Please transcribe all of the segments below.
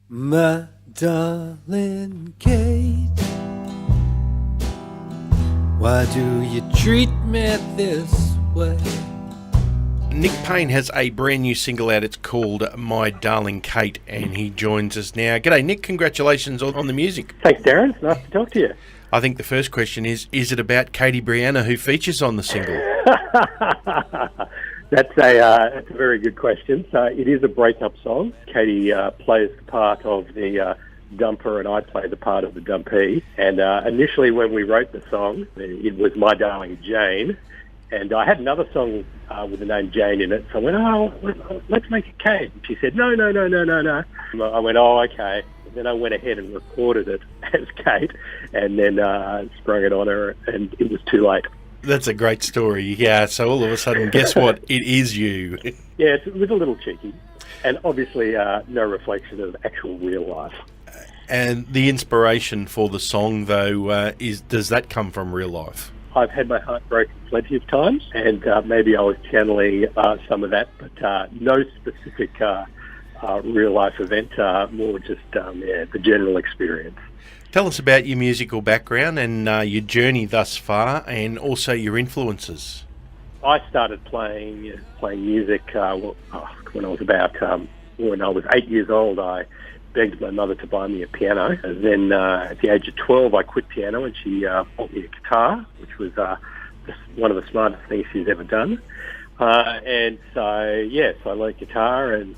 My darling Kate, why do you treat me this way? Nick Payne has a brand new single out. It's called My Darling Kate, and he joins us now. G'day, Nick. Congratulations on the music. Thanks, Darren. It's nice to talk to you. I think the first question is it about Katie Brianna, who features on the single? That's a very good question. So it is a breakup song. Katie plays the part of the dumper, and I play the part of the dumpee. And initially, when we wrote the song, it was My Darling Jane. And I had another song with the name Jane in it. So I went, let's make it Kate. And she said, no. I went, okay. And then I went ahead and recorded it as Kate, and then sprung it on her, and it was too late. That's a great story. Yeah, so all of a sudden, guess what? It is you. Yeah, it was a little cheeky. And obviously no reflection of actual real life. And the inspiration for the song, though, does that come from real life? I've had my heart broken plenty of times, and maybe I was channeling some of that, but no specific real-life event, more just the general experience. Tell us about your musical background and your journey thus far, and also your influences. I started playing music when I was when I was 8 years old. I begged my mother to buy me a piano, and then at the age of 12 I quit piano, and she bought me a guitar, which was one of the smartest things she's ever done. And so I learned guitar and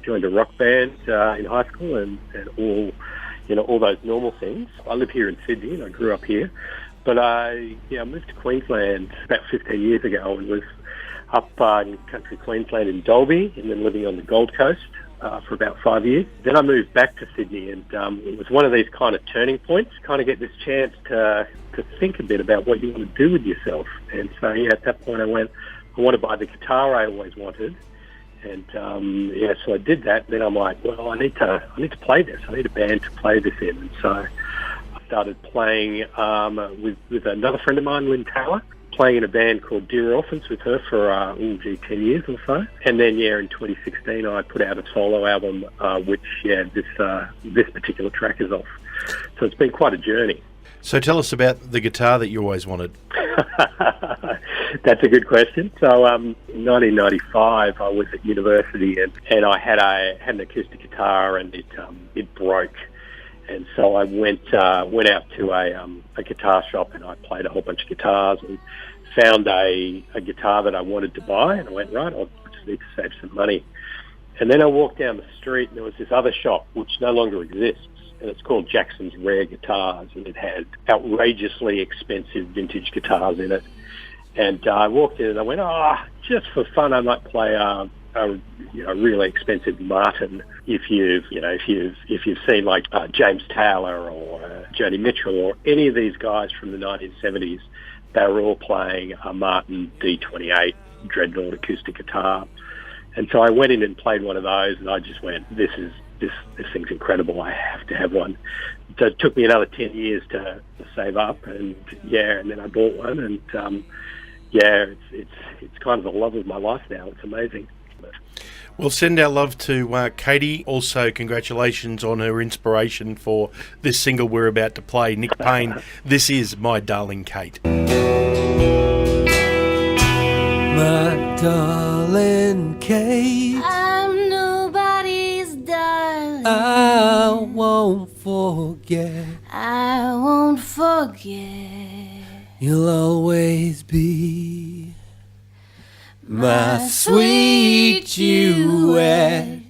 joined a rock band in high school, and all those normal things. I live here in Sydney, and I grew up here, but I moved to Queensland about 15 years ago, and was up in country Queensland in Dalby, and then living on the Gold Coast for about 5 years. Then I moved back to Sydney, and it was one of these kind of turning points, kind of get this chance to think a bit about what you want to do with yourself. And so at that point I went, I want to buy the guitar I always wanted. And so I did that. Then I'm like, well, I need to play this. I need a band to play this in. And so I started playing with another friend of mine, Lynn Taylor, playing in a band called Dear Orphans with her for 10 years or so. And then in 2016 I put out a solo album, which this particular track is off. So it's been quite a journey. So tell us about the guitar that you always wanted. That's a good question. So in 1995 I was at university, and I had an acoustic guitar, and it broke. And so I went out to a guitar shop, and I played a whole bunch of guitars and found a guitar that I wanted to buy. And I went, right, I just need to save some money. And then I walked down the street, and there was this other shop which no longer exists. And it's called Jackson's Rare Guitars, and it had outrageously expensive vintage guitars in it. And I walked in and I went, just for fun, I might play a really expensive Martin. If you've seen like James Taylor or Joni Mitchell or any of these guys from the 1970s, they were all playing a Martin D28 Dreadnought acoustic guitar. And so I went in and played one of those, and I just went, this thing's incredible. I have to have one. So it took me another 10 years to save up, and then I bought one, and it's kind of the love of my life now. It's amazing. Well, send our love to Katie. Also, congratulations on her inspiration for this single we're about to play. Nick Payne, this is My Darling Kate. My darling Kate, I'm nobody's darling. I won't forget. I won't forget. You'll always be my sweet duet.